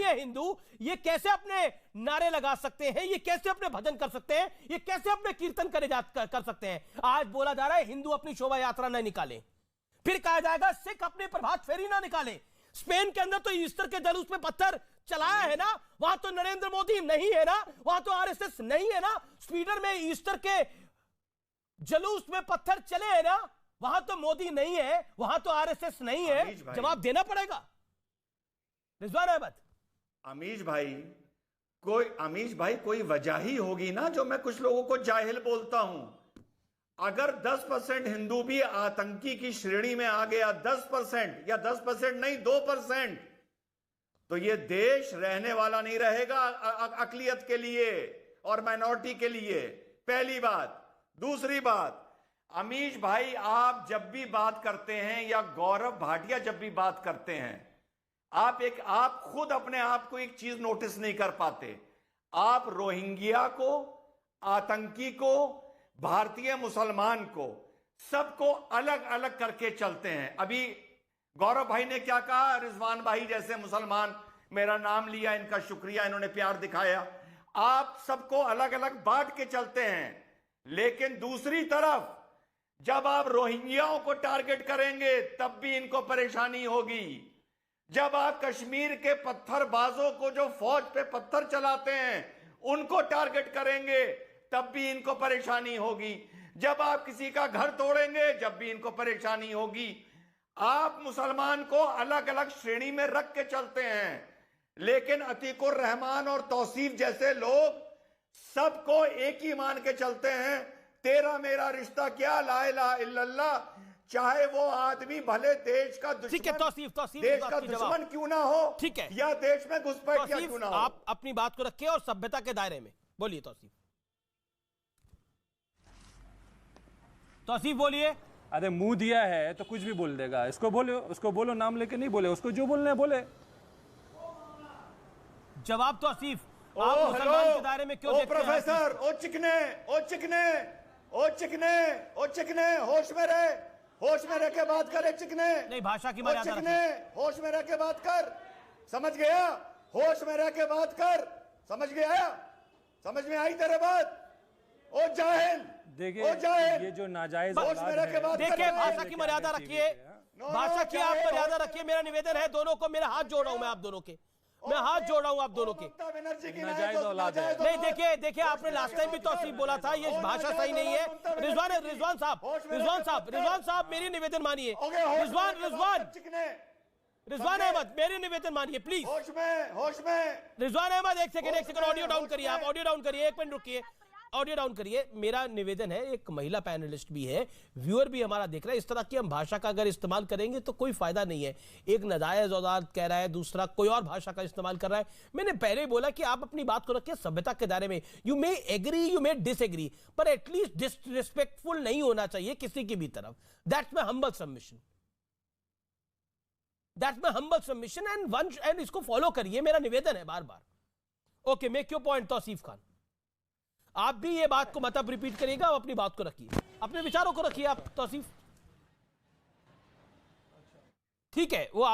नहीं है हिंदू, ये कैसे अपने नारे लगा सकते हैं, ये कैसे अपने भजन कर सकते हैं, ये कैसे अपने कीर्तन कर सकते हैं? आज बोला जा रहा है हिंदू अपनी शोभा यात्रा न निकाले, फिर कहा जाएगा सिख अपनी प्रभात फेरी ना निकाले। स्पेन के अंदर तो ईस्टर के जुलूस में पत्थर चलाया है ना, वहां तो नरेंद्र मोदी नहीं है ना, वहां तो आरएसएस नहीं है ना। स्वीडन में ईस्टर के जुलूस में पत्थर चले हैं ना, वहां तो मोदी नहीं है, वहां तो आरएसएस नहीं है। जवाब देना पड़ेगा। रिजवान अहमद, अमीश भाई कोई वजह ही होगी ना जो मैं कुछ लोगों को जाहिल बोलता हूं। अगर 10% हिंदू भी आतंकी की श्रेणी में आ गया, 10% या 10% नहीं 2%, तो यह देश रहने वाला नहीं रहेगा अकलियत के लिए और माइनॉरिटी के लिए। पहली बात। दूसरी बात, अमीश भाई आप जब भी बात करते हैं या गौरव भाटिया जब भी बात करते हैं, आप खुद अपने आप को एक चीज नोटिस नहीं कर पाते। आप रोहिंग्या को, आतंकी को, भारतीय मुसलमान को, सबको अलग अलग करके चलते हैं। अभी गौरव भाई ने क्या कहा, रिजवान भाई जैसे मुसलमान, मेरा नाम लिया, इनका शुक्रिया, इन्होंने प्यार दिखाया। आप सबको अलग अलग बांट के चलते हैं, लेकिन दूसरी तरफ जब आप रोहिंग्याओं को टारगेट करेंगे तब भी इनको परेशानी होगी। जब आप कश्मीर के पत्थरबाजों को जो फौज पे पत्थर चलाते हैं उनको टारगेट करेंगे तब भी इनको परेशानी होगी। जब आप किसी का घर तोड़ेंगे जब भी इनको परेशानी होगी। आप मुसलमान को अलग अलग श्रेणी में रख के चलते हैं, लेकिन अतीकुर रहमान और तौसीफ जैसे लोग सबको एक ही मान के चलते हैं। तेरा मेरा रिश्ता क्या, ला इलाहा इल्लल्लाह, चाहे वो आदमी भले देश का दुश्मन, ठीक है तौसीफ देश का दुश्मन क्यों ना हो, ठीक है, या देश में घुसपैठ क्यों ना हो। आप अपनी बात को रखिए और सभ्यता के दायरे में बोलिए। तौसीफ बोलिए। अरे मुंह दिया है तो कुछ भी बोल देगा। इसको बोलो, उसको बोलो, नाम लेके नहीं बोले, उसको जो बोलना है बोले। जवाब तौसीफ, आप मुसलमान के दायरे में क्यों देखते हैं? प्रोफेसर, ओ चिकने, ओ चिकने, ओ चिकने, ओ चिकने, होश में रहे, होश में रह के बात करे चिकने। नहीं, भाषा की मर्यादा चिकने, होश में रह के बात कर, समझ गया? होश में रह के बात कर, समझ गया? समझ में आई तेरे बात? ओ जाहिल, देखिए, ओ जाहिल, ये जो नाजायज देखिए, भाषा की मर्यादा रखिए, भाषा की आप मर्यादा रखिए। मेरा निवेदन है दोनों को, मेरा हाथ जोड़ रहा हूं मैं आप दोनों के, मैं हाथ जोड़ रहा हूं आप दोनों के। नहीं, देखिए आपने लास्ट टाइम भी तौसीफ बोला था, ये भाषा सही नहीं है। रिजवान साहब मेरी निवेदन मानिए। रिजवान अहमद मेरी निवेदन मानिए प्लीज। होश में रिजवान अहमद एक सेकंड ऑडियो डाउन करिए, आप ऑडियो डाउन करिए, एक मिनट रुकिए, ऑडियो डाउन करिए। मेरा निवेदन है, एक महिला पैनलिस्ट भी है, व्यूअर भी हमारा देख रहा है, इस तरह की हम भाषा का अगर इस्तेमाल करेंगे तो कोई फायदा नहीं है। एक नाजायज औलाद कह रहा है, दूसरा कोई और भाषा का इस्तेमाल कर रहा है। मैंने पहले ही बोला कि आप अपनी बात को रखिए सभ्यता के दायरे में। You may agree, you may disagree, पर एटलीस्ट डिसरिस्पेक्टफुल नहीं होना चाहिए किसी की भी तरफ। That's my humble submission, that's my humble submission and इसको फॉलो करिए, मेरा निवेदन है बार बार। Okay, make your point Tauseef Khan. आप भी ये बात को मतलब रिपीट करिएगा, आप अपनी बात को रखिए, अपने विचारों को रखिए आप तौसीफ। ठीक है, वो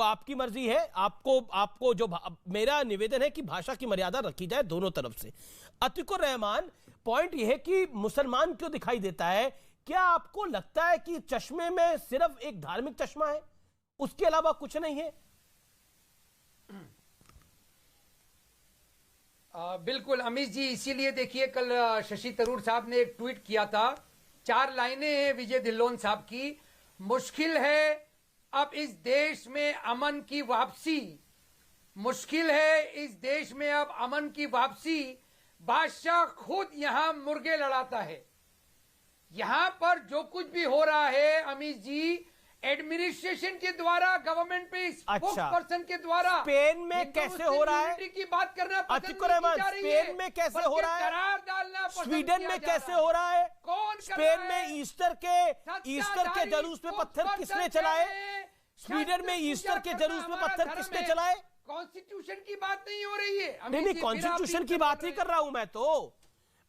आपकी मर्जी है। आपको जो मेरा निवेदन है कि भाषा की मर्यादा रखी जाए दोनों तरफ से। अतीकुर रहमान, पॉइंट यह है कि मुसलमान क्यों दिखाई देता है? क्या आपको लगता है कि चश्मे में सिर्फ एक धार्मिक चश्मा है, उसके अलावा कुछ नहीं है? बिल्कुल अमीश जी, इसीलिए देखिए कल शशि थरूर साहब ने एक ट्वीट किया था, 4 लाइनें हैं विजय धिल्लोन साहब की। मुश्किल है अब इस देश में अमन की वापसी, मुश्किल है इस देश में अब अमन की वापसी। बादशाह खुद यहां मुर्गे लड़ाता है। यहां पर जो कुछ भी हो रहा है अमीश जी, एडमिनिस्ट्रेशन के द्वारा, गवर्नमेंट पे पर्सन के द्वारा। स्पेन में कैसे हो रहा है की बात करना अतीकुर रहमान? स्पेन में कैसे हो रहा है? करार डालना स्वीडन में कैसे हो रहा है? कौन स्पेन में ईस्टर के जुलूस में पत्थर किसने चलाए? स्वीडन में ईस्टर के जुलूस में पत्थर किसने चलाए? कॉन्स्टिट्यूशन की बात नहीं हो रही है। नहीं, कॉन्स्टिट्यूशन की बात ही कर रहा हूं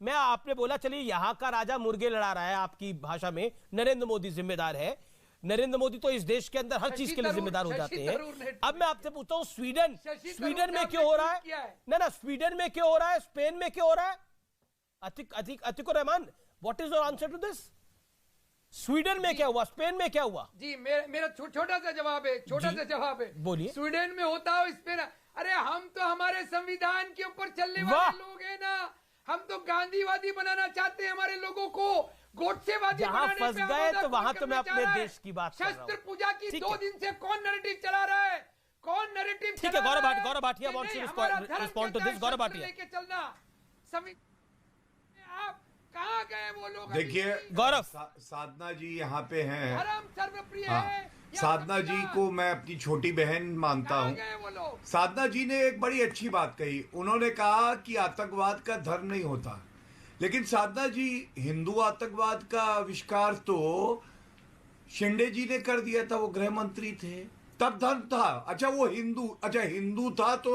मैं आपने बोला चलिए यहां का राजा मुर्गे लड़ा रहा है, आपकी भाषा में नरेंद्र मोदी जिम्मेदार है। नरेंद्र मोदी तो इस देश के अंदर हर चीज के लिए जिम्मेदार हो जाते हैं। अब मैं आपसे पूछता हूं, स्वीडन में क्यों हो रहा है? ना स्वीडन में क्यों हो रहा है? स्पेन में क्यों हो रहा है? Atiqur Rahman, what is your answer to this? Sweden में क्या हुआ, स्पेन में क्या हुआ? जी मेरा छोटा सा जवाब है, छोटा सा जवाब है। बोलिए। स्वीडन में होता हो, स्पेन, अरे हम तो हमारे संविधान के ऊपर चलने वाले लोग हैं ना। हम तो गांधीवादी बनाना चाहते हैं हमारे लोगों को, गोडसेवादी जहां फंस गए तो वहां तो मैं अपने देश की बात कर रहा हूं। शस्त्र पूजा की 2 दिन से कौन नैरेटिव चला रहा है? कौन नैरेटिव? ठीक है, Gaurav Bhatia wants to respond to this. Gaurav Bhatia, लेके चलना आप कहां गए वो लोग? देखिए गौरव, साधना जी यहाँ पे हैं। धर्म सर्वप्रिय हाँ, है। साधना जी को मैं अपनी छोटी बहन मानता कहां हूँ। गए वो लोग? साधना जी ने एक बड़ी अच्छी बात कही। उन्होंने कहा कि आतंकवाद का धर्म नहीं होता, लेकिन साधना जी, हिंदू आतंकवाद का आविष्कार तो शिंदे जी ने कर दिया था, वो गृह मंत्री थे, तब धर्म था। अच्छा वो हिंदू था तो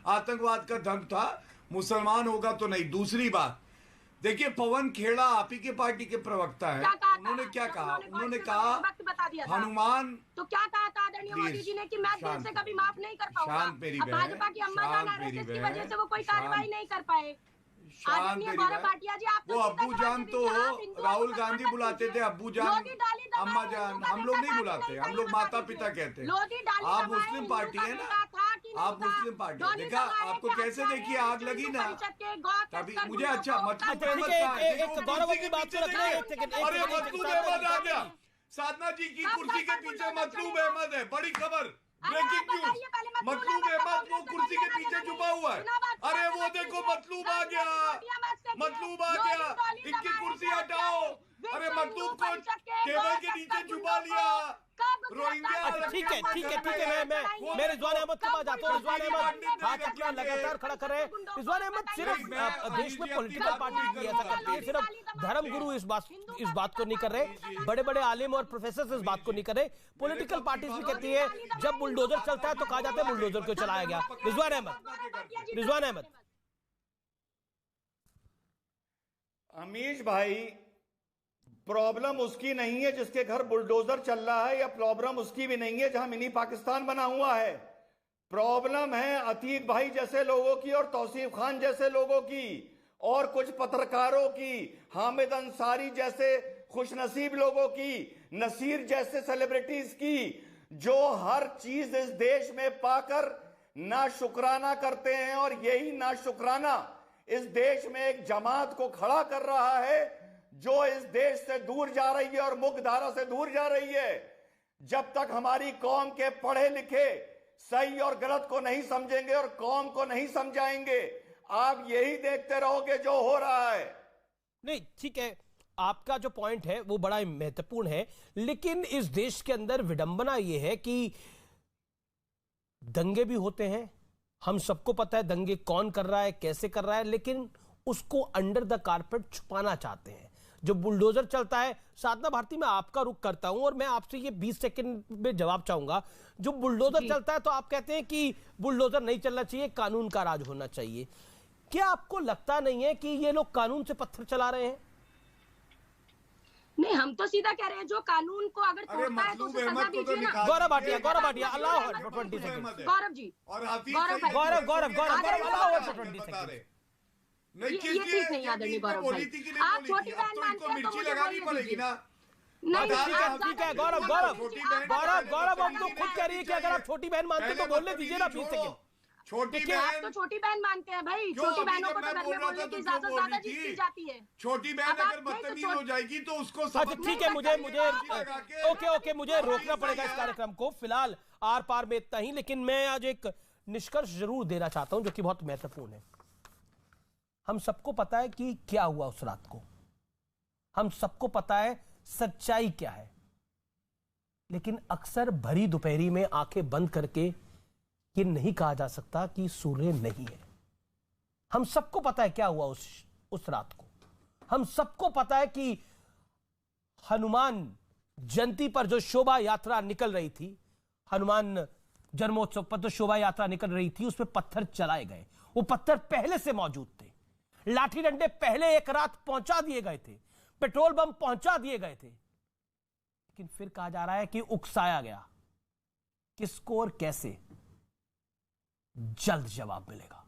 आतंकवाद का धर्म था, मुसलमान होगा तो नहीं। दूसरी बात देखिए, पवन खेड़ा आप ही के पार्टी के प्रवक्ता है, उन्होंने क्या कहा? उन्होंने कहा हनुमान, तो क्या कहा था आदरणीय मोदी जी ने कि मैं दिल से कभी माफ नहीं कर पाऊंगा। शांत मेरी बहन, भाजपा की अम्मा जान आरएसएस की वजह से वो कोई कार्रवाई नहीं कर पाए। शांत मेरी बहन। वो अब्बू जान तो राहुल गांधी बुलाते थे, अब्बू जान, अम्मा जान। हम लोग नहीं बुलाते, हम लोग माता पिता कहते हैं। आप मुस्लिम पार्टी है ना, आप मुस्लिम पार्टी। देखा आपको कैसे, देखिए आग लगी ना तभी मुझे। अच्छा मतलब गौरव अपनी बात को रखना है। अरे मतलूब अहमद आ गया। साधना जी की कुर्सी के पीछे मतलूब अहमद है, बड़ी खबर, ब्रेकिंग न्यूज। मतलूब अहमद वो कुर्सी के पीछे छुपा हुआ है। अरे वो देखो मतलूब आ गया, मतलूब आ गया, इनकी कुर्सी हटाओ। अरे मतलूब को टेबल के नीचे छुपा लिया। रोहिंग्या। ठीक है, मैं रिजवान अहमद के पास जाता हूँ। रिजवान अहमद हाथ अपना लगातार खड़ा कर रहे हैं। रिजवान अहमद, सिर्फ देश में पॉलिटिकल पार्टी ही ऐसा करती है, सिर्फ धर्मगुरु इस बात को नहीं कर रहे, बड़े बड़े आलिम और प्रोफेसर इस बात को नहीं कर रहे। पॉलिटिकल पार्टी भी कहती है जब बुलडोजर चलता है तो कहा जाता है बुलडोजर क्यों चलाया गया। रिजवान अहमद। अमीश भाई, प्रॉब्लम उसकी नहीं है जिसके घर बुलडोजर चल रहा है, या प्रॉब्लम उसकी भी नहीं है जहां मिनी पाकिस्तान बना हुआ है। प्रॉब्लम है अतीक भाई जैसे लोगों की और तौसीफ खान जैसे लोगों की और कुछ पत्रकारों की, हामिद अंसारी जैसे खुशनसीब लोगों की, नसीर जैसे सेलिब्रिटीज की, जो हर चीज इस देश में पाकर ना शुक्राना करते हैं। और यही ना शुक्राना इस देश में एक जमात को खड़ा कर रहा है जो इस देश से दूर जा रही है और मुख्य धारा से दूर जा रही है। जब तक हमारी कौम के पढ़े लिखे सही और गलत को नहीं समझेंगे और कौम को नहीं समझाएंगे, आप यही देखते रहोगे जो हो रहा है। नहीं, ठीक है, आपका जो पॉइंट है वो बड़ा महत्वपूर्ण है, लेकिन इस देश के अंदर विडंबना यह है कि दंगे भी होते हैं, हम सबको पता है दंगे कौन कर रहा है, कैसे कर रहा है, लेकिन उसको अंडर द कारपेट छुपाना चाहते हैं। जो बुलडोजर चलता है, साधना भारती मैं आपका रुख करता हूं और मैं आपसे ये 20 सेकंड में जवाब चाहूंगा। जो बुलडोजर चलता है तो आप कहते हैं कि बुलडोजर नहीं चलना चाहिए, कानून का राज होना चाहिए। क्या आपको लगता नहीं है कि ये लोग कानून से पत्थर चला रहे हैं? नहीं, हम तो सीधा कह रहे हैं जो कानून को अगर तोड़ता है तो उसे सजा दीजिए ना। गौरव भाटिया, अल्लाह 20 सेकंड। गौरव जी, गौरव अल्लाह 20 सेकंड। ये ठीक नहीं आदरणीय गौरव भाई, आप छोटी बहन मानते हैं तो मुझे लगानी पड़ेगी ना। ठीक है गौरव अब तो खुद कह रही है कि अगर आप छोटी बहन मानते हैं तो बोलने दीजिए ना 20 सेकंड। छोटी आप तो छोटी बहन मानते हैं भाई, छोटी बहनों को तो घर में बोलने की इजाजत ज्यादा दी जाती है। छोटी बहन अगर बदतमीज हो जाएगी तो उसको अच्छा ठीक है, मुझे मुझे रोकना पड़ेगा इस कार्यक्रम को फिलहाल आर पार में इतना ही। लेकिन मैं आज एक निष्कर्ष जरूर देना चाहता हूं जो कि बहुत महत्वपूर्ण है। हम सबको पता है कि क्या हुआ उस रात को, हम सबको पता है सच्चाई क्या है, लेकिन अक्सर भरी दोपहरी में आंखें बंद करके ये नहीं कहा जा सकता कि सूर्य नहीं है। हम सबको पता है क्या हुआ उस रात को। हम सबको पता है कि हनुमान जयंती पर जो शोभा यात्रा निकल रही थी, हनुमान जन्मोत्सव पर जो शोभा यात्रा निकल रही थी, उसमें पत्थर चलाए गए। वो पत्थर पहले से मौजूद थे, लाठी डंडे पहले एक रात पहुंचा दिए गए थे, पेट्रोल बम पहुंचा दिए गए थे। लेकिन फिर कहा जा रहा है कि उकसाया गया। किसको और कैसे, जल्द जवाब मिलेगा।